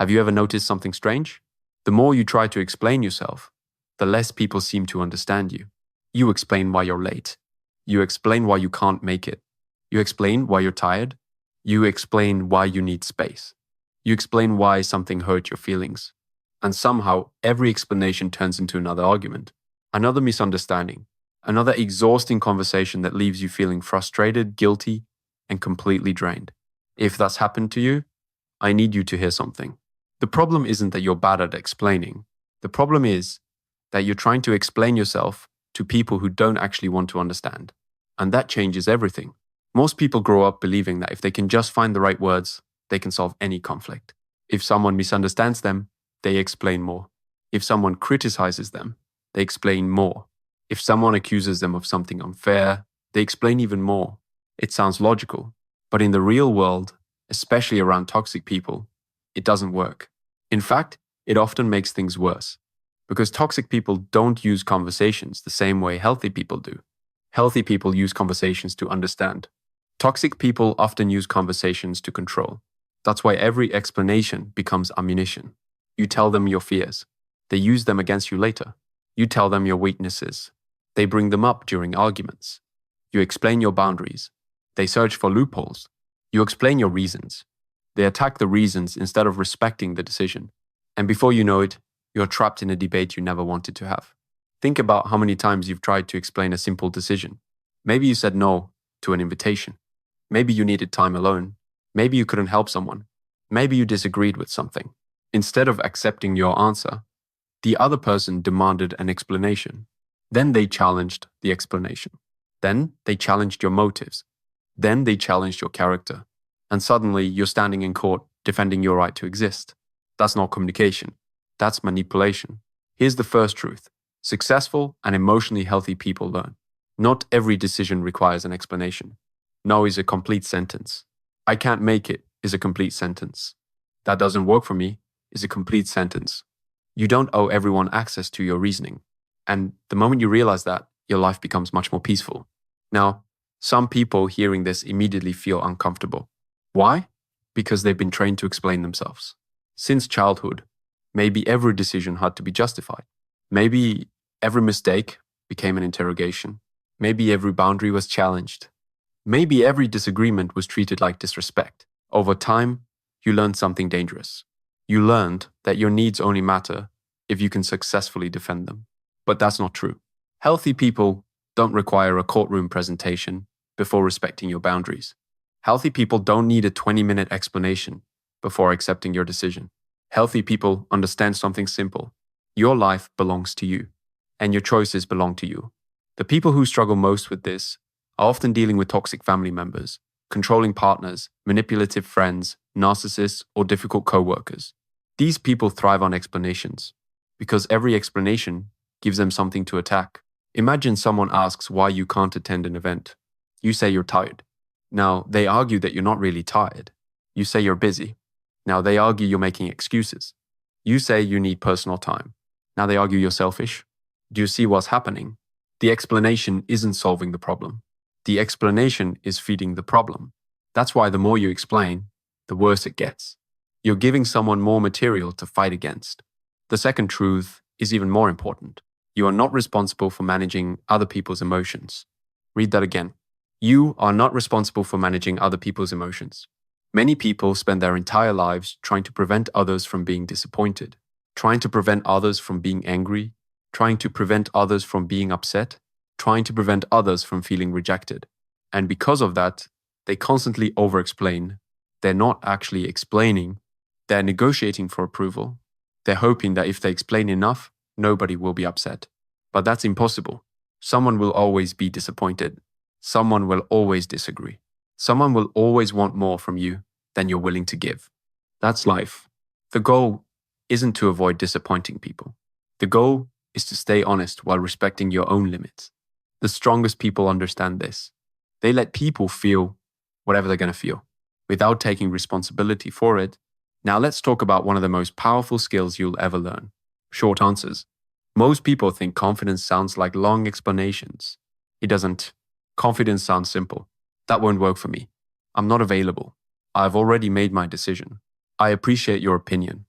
Have you ever noticed something strange? The more you try to explain yourself, the less people seem to understand you. You explain why you're late. You explain why you can't make it. You explain why you're tired. You explain why you need space. You explain why something hurt your feelings. And somehow, every explanation turns into another argument, another misunderstanding, another exhausting conversation that leaves you feeling frustrated, guilty, and completely drained. If that's happened to you, I need you to hear something. The problem isn't that you're bad at explaining. The problem is that you're trying to explain yourself to people who don't actually want to understand. And that changes everything. Most people grow up believing that if they can just find the right words, they can solve any conflict. If someone misunderstands them, they explain more. If someone criticizes them, they explain more. If someone accuses them of something unfair, they explain even more. It sounds logical, but in the real world, especially around toxic people, it doesn't work. In fact, it often makes things worse, because toxic people don't use conversations the same way healthy people do. Healthy people use conversations to understand. Toxic people often use conversations to control. That's why every explanation becomes ammunition. You tell them your fears. They use them against you later. You tell them your weaknesses. They bring them up during arguments. You explain your boundaries. They search for loopholes. You explain your reasons. They attack the reasons instead of respecting the decision. And before you know it, you're trapped in a debate you never wanted to have. Think about how many times you've tried to explain a simple decision. Maybe you said no to an invitation. Maybe you needed time alone. Maybe you couldn't help someone. Maybe you disagreed with something. Instead of accepting your answer, the other person demanded an explanation. Then they challenged the explanation. Then they challenged your motives. Then they challenged your character. And suddenly you're standing in court defending your right to exist. That's not communication. That's manipulation. Here's the first truth. Successful and emotionally healthy people learn. Not every decision requires an explanation. No is a complete sentence. I can't make it is a complete sentence. That doesn't work for me is a complete sentence. You don't owe everyone access to your reasoning. And the moment you realize that, your life becomes much more peaceful. Now, some people hearing this immediately feel uncomfortable. Why? Because they've been trained to explain themselves. Since childhood, maybe every decision had to be justified. Maybe every mistake became an interrogation. Maybe every boundary was challenged. Maybe every disagreement was treated like disrespect. Over time, you learned something dangerous. You learned that your needs only matter if you can successfully defend them. But that's not true. Healthy people don't require a courtroom presentation before respecting your boundaries. Healthy people don't need a 20-minute explanation before accepting your decision. Healthy people understand something simple. Your life belongs to you, and your choices belong to you. The people who struggle most with this are often dealing with toxic family members, controlling partners, manipulative friends, narcissists, or difficult co-workers. These people thrive on explanations, because every explanation gives them something to attack. Imagine someone asks why you can't attend an event. You say you're tired. Now, they argue that you're not really tired. You say you're busy. Now, they argue you're making excuses. You say you need personal time. Now, they argue you're selfish. Do you see what's happening? The explanation isn't solving the problem. The explanation is feeding the problem. That's why the more you explain, the worse it gets. You're giving someone more material to fight against. The second truth is even more important. You are not responsible for managing other people's emotions. Read that again. You are not responsible for managing other people's emotions. Many people spend their entire lives trying to prevent others from being disappointed, trying to prevent others from being angry, trying to prevent others from being upset, trying to prevent others from feeling rejected. And because of that, they constantly over-explain. They're not actually explaining. They're negotiating for approval. They're hoping that if they explain enough, nobody will be upset. But that's impossible. Someone will always be disappointed. Someone will always disagree. Someone will always want more from you than you're willing to give. That's life. The goal isn't to avoid disappointing people. The goal is to stay honest while respecting your own limits. The strongest people understand this. They let people feel whatever they're going to feel without taking responsibility for it. Now let's talk about one of the most powerful skills you'll ever learn. Short answers. Most people think confidence sounds like long explanations. It doesn't. Confidence sounds simple. That won't work for me. I'm not available. I've already made my decision. I appreciate your opinion.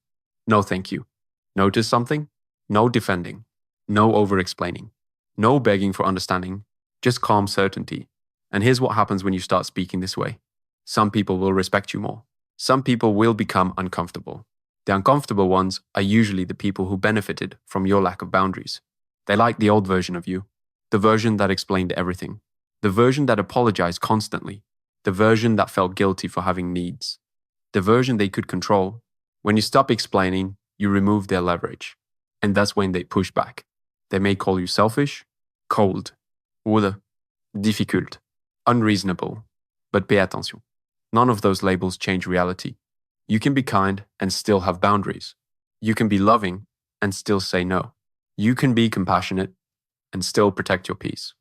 No thank you. Notice something? No defending. No over-explaining. No begging for understanding. Just calm certainty. And here's what happens when you start speaking this way. Some people will respect you more. Some people will become uncomfortable. The uncomfortable ones are usually the people who benefited from your lack of boundaries. They like the old version of you, the version that explained everything, the version that apologized constantly, the version that felt guilty for having needs, the version they could control. When you stop explaining, you remove their leverage. And that's when they push back. They may call you selfish, cold, oder, difficult, unreasonable. But pay attention. None of those labels change reality. You can be kind and still have boundaries. You can be loving and still say no. You can be compassionate and still protect your peace.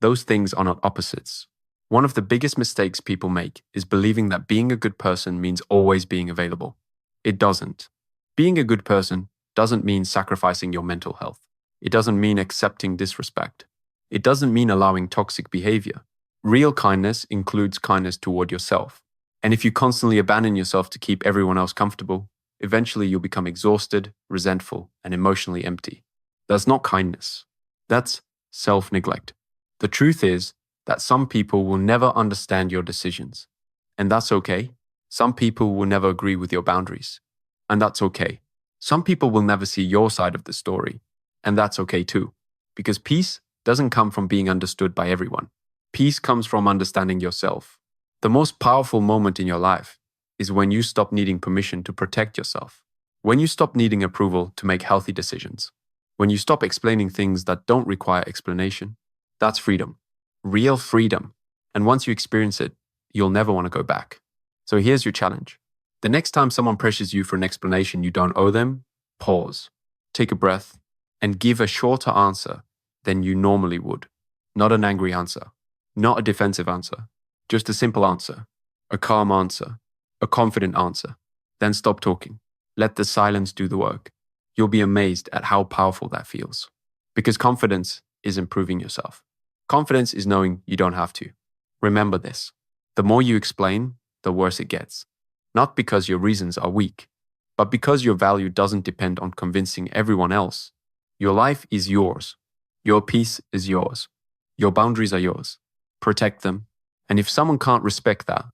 Those things are not opposites. One of the biggest mistakes people make is believing that being a good person means always being available. It doesn't. Being a good person doesn't mean sacrificing your mental health. It doesn't mean accepting disrespect. It doesn't mean allowing toxic behavior. Real kindness includes kindness toward yourself. And if you constantly abandon yourself to keep everyone else comfortable, eventually you'll become exhausted, resentful, and emotionally empty. That's not kindness. That's self-neglect. The truth is that some people will never understand your decisions. And that's okay. Some people will never agree with your boundaries. And that's okay. Some people will never see your side of the story. And that's okay too. Because peace doesn't come from being understood by everyone. Peace comes from understanding yourself. The most powerful moment in your life is when you stop needing permission to protect yourself. When you stop needing approval to make healthy decisions. When you stop explaining things that don't require explanation. That's freedom. Real freedom. And once you experience it, you'll never want to go back. So here's your challenge. The next time someone pressures you for an explanation you don't owe them, pause, take a breath, and give a shorter answer than you normally would. Not an angry answer, not a defensive answer, just a simple answer, a calm answer, a confident answer. Then stop talking. Let the silence do the work. You'll be amazed at how powerful that feels. Because confidence is improving yourself. Confidence is knowing you don't have to. Remember this. The more you explain, the worse it gets. Not because your reasons are weak, but because your value doesn't depend on convincing everyone else. Your life is yours. Your peace is yours. Your boundaries are yours. Protect them. And if someone can't respect that,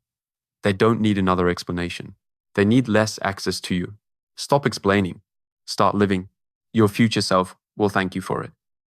they don't need another explanation. They need less access to you. Stop explaining. Start living. Your future self will thank you for it.